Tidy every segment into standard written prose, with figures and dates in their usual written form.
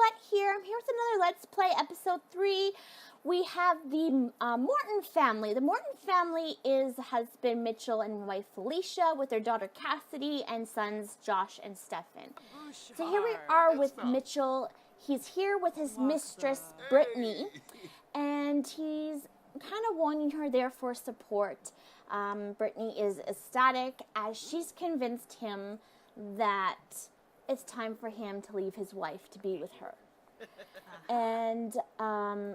Tallelote here. I'm here with another Let's Play, episode 3. We have the Morton family. The Morton family is husband Mitchell and wife Felicia with their daughter Cassidy and sons Josh and Stefan. So here we are with Mitchell. He's here with his mistress Brittany, and he's kind of wanting her there for support. Brittany is ecstatic as she's convinced him that it's time for him to leave his wife to be with her. And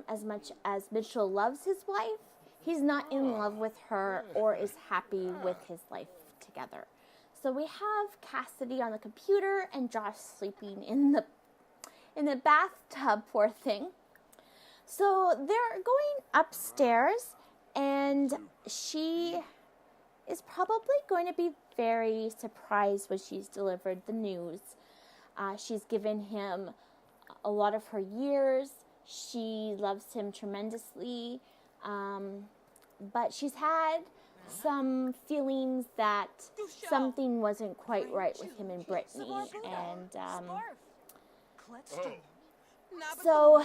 as much as Mitchell loves his wife, he's not in love with her or is happy with his life together. So we have Cassidy on the computer and Josh sleeping in the bathtub, poor thing. So they're going upstairs, and she is probably going to be very surprised when she's delivered the news. She's given him a lot of her years. She loves him tremendously. But she's had some feelings that something wasn't quite right with him and Brittany. And so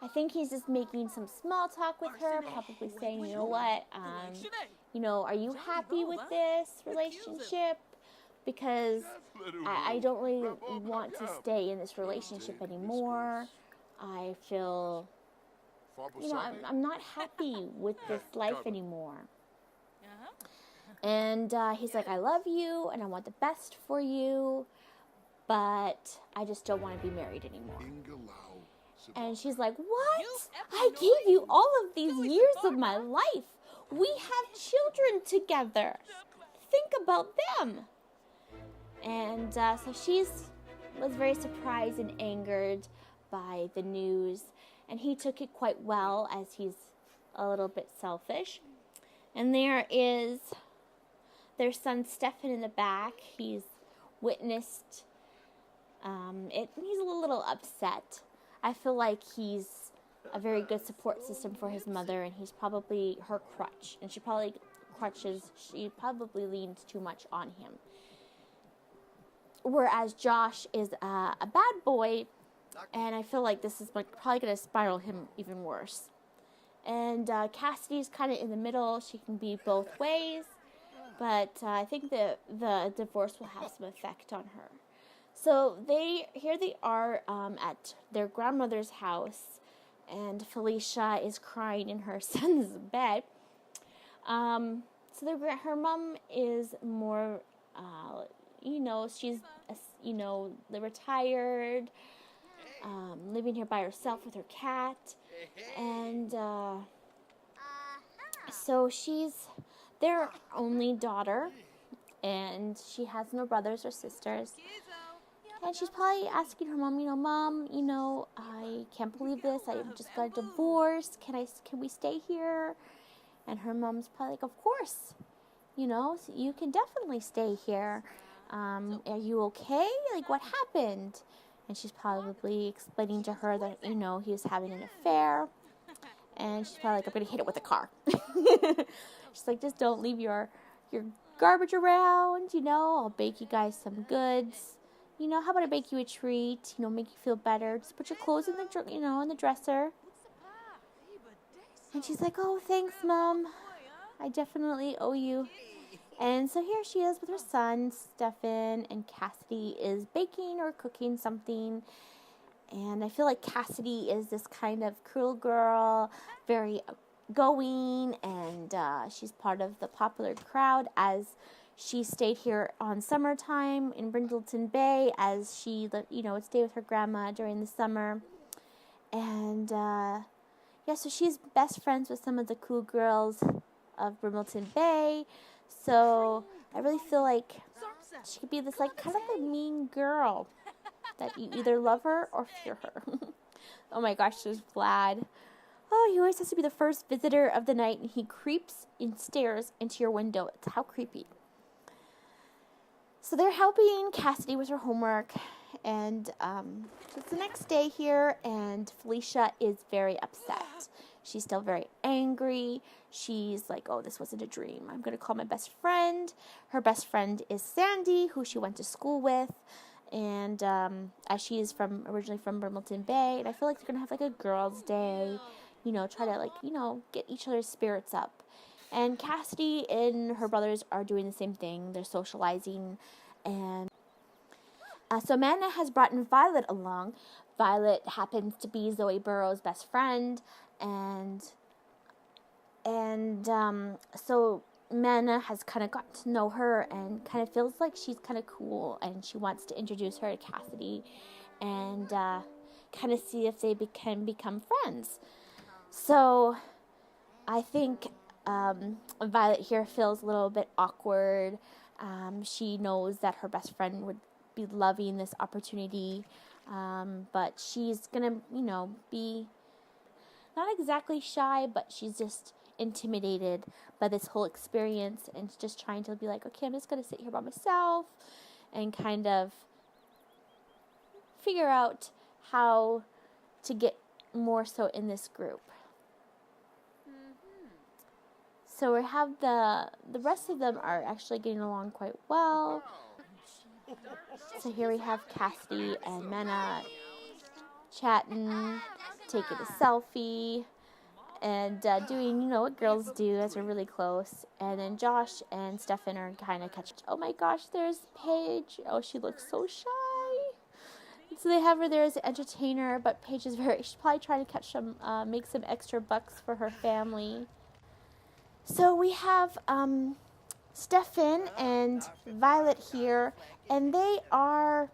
I think he's just making some small talk with her, probably saying, you know what, are you happy with this relationship? Because I don't really want to stay in this relationship anymore. I feel, I'm not happy with this life anymore. And he's like, I love you, and I want the best for you, but I just don't want to be married anymore. And she's like, what? I gave you all of these years of my life. We have children together. Think about them. And so she was very surprised and angered by the news. And he took it quite well, as he's a little bit selfish. And there is their son Stefan in the back. He's witnessed it. He's a little upset. I feel like he's a very good support system for his mother, and he's probably her crutch. And she probably leans too much on him. Whereas Josh is a bad boy, and I feel like this is probably going to spiral him even worse. And Cassidy's kind of in the middle. She can be both ways, but I think the divorce will have some effect on her. So here they are at their grandmother's house, and Felicia is crying in her son's bed. So her mom is more, she's, retired, living here by herself with her cat, and so she's their only daughter, and she has no brothers or sisters. And she's probably asking her mom, Mom, I can't believe this. I just got a divorce. Can we stay here? And her mom's probably like, of course. You can definitely stay here. Are you okay? Like, what happened? And she's probably explaining to her that, he was having an affair. And she's probably like, I'm going to hit it with a car. She's like, just don't leave your garbage around, I'll bake you guys some goods. How about I bake you a treat, make you feel better. Just put your clothes in the dresser. And she's like, oh, thanks, Mom. I definitely owe you. And so here she is with her son, Stefan, and Cassidy is baking or cooking something. And I feel like Cassidy is this kind of cool girl, very outgoing, and she's part of the popular crowd as she stayed here on summertime in Brindleton Bay, as she, would stay with her grandma during the summer. And, so she's best friends with some of the cool girls of Brindleton Bay. So I really feel like she could be this, kind of a mean girl that you either love her or fear her. Oh my gosh, there's Vlad. Oh, he always has to be the first visitor of the night, and he creeps and stares into your window. It's how creepy. So they're helping Cassidy with her homework, and it's the next day here, and Felicia is very upset. She's still very angry. She's like, oh, this wasn't a dream. I'm going to call my best friend. Her best friend is Sandy, who she went to school with, And as she is originally from Bremerton Bay, and I feel like they're gonna have like a girls' day, try to like get each other's spirits up. And Cassidy and her brothers are doing the same thing. They're socializing, and so Amanda has brought in Violet along. Violet happens to be Zoe Burrow's best friend, and so Manna has kind of gotten to know her and kind of feels like she's kind of cool, and she wants to introduce her to Cassidy and kind of see if they can become friends. So I think Violet here feels a little bit awkward. She knows that her best friend would be loving this opportunity, but she's gonna, be not exactly shy, but she's just intimidated by this whole experience, and just trying to be like, okay, I'm just gonna sit here by myself and kind of figure out how to get more so in this group. So we have the rest of them are actually getting along quite well. So here we have Cassidy and Manna chatting, taking a selfie, and doing, what girls do as they're really close. And then Josh and Stefan are kind of catching. Oh my gosh, there's Paige. Oh, she looks so shy. So they have her there as an entertainer, but Paige is she's probably trying to catch make some extra bucks for her family. So we have Stefan and Violet here, and they are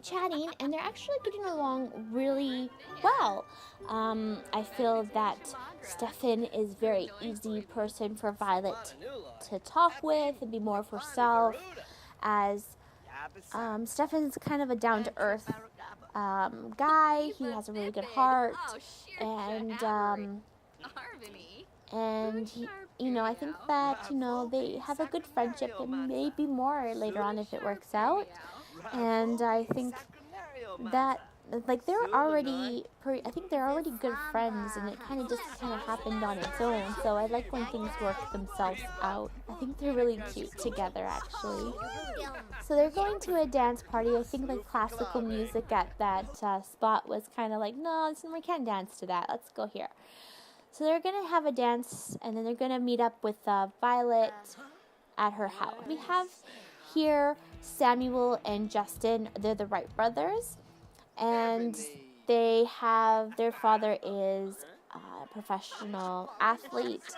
chatting, and they're actually getting along really well. I feel that Stefan is a very easy person for Violet to talk with and be more of herself, as Stefan's kind of a down-to-earth guy. He has a really good heart, and he, I think that, they have a good friendship, and maybe more later on if it works out. And I think that, like, they're already good friends, and it kind of happened on its own. So I like when things work themselves out. I think they're really cute together, actually. So they're going to a dance party. I think like classical music at that spot was kind of like, no, we can't dance to that. Let's go here. So they're going to have a dance, and then they're going to meet up with Violet at her house. We have here Samuel and Justin. They're the Wright brothers, and their father is a professional athlete,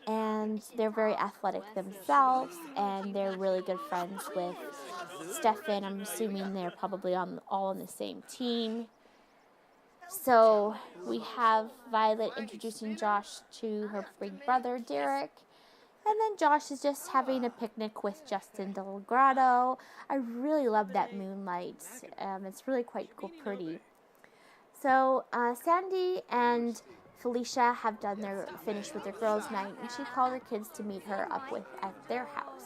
and they're very athletic themselves, and they're really good friends with Stefan. I'm assuming they're probably all on the same team. So we have Violet introducing Josh to her big brother, Derek. And then Josh is just having a picnic with Justin Delgado. I really love that moonlight. It's really quite pretty. So Sandy and Felicia have finished with their girls' night, and she called her kids to meet her up at their house.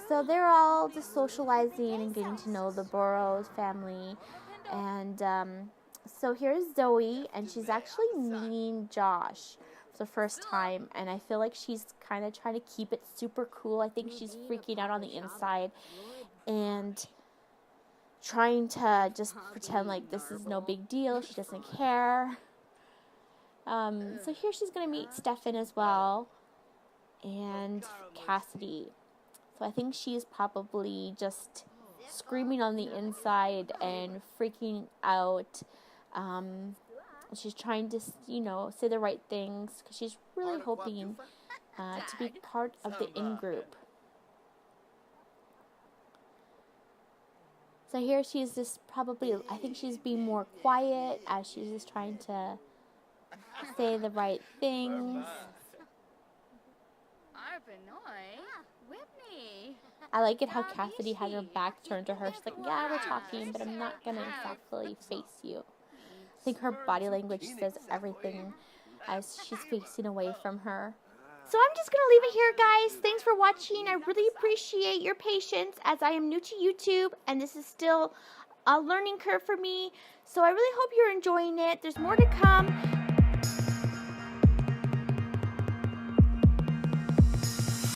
So they're all just socializing and getting to know the Burrows family. And so here's Zoe, and she's actually meeting Josh for the first time, and I feel like she's kind of trying to keep it super cool. I think she's freaking out on the inside and trying to just pretend like this is no big deal. She doesn't care. So here she's going to meet Stefan as well, and Cassidy. So I think she's probably just screaming on the inside and freaking out. She's trying to, say the right things, because she's really hoping to be part of the in-group. So here she's just I think she's being more quiet, as she's just trying to say the right things. I like it how Cassidy has her back turned to her. She's like, yeah, we're talking, but I'm not going to exactly face you. I think her body language says everything as she's facing away from her. So I'm just going to leave it here, guys. Thanks for watching. I really appreciate your patience, as I am new to YouTube, and this is still a learning curve for me. So I really hope you're enjoying it. There's more to come.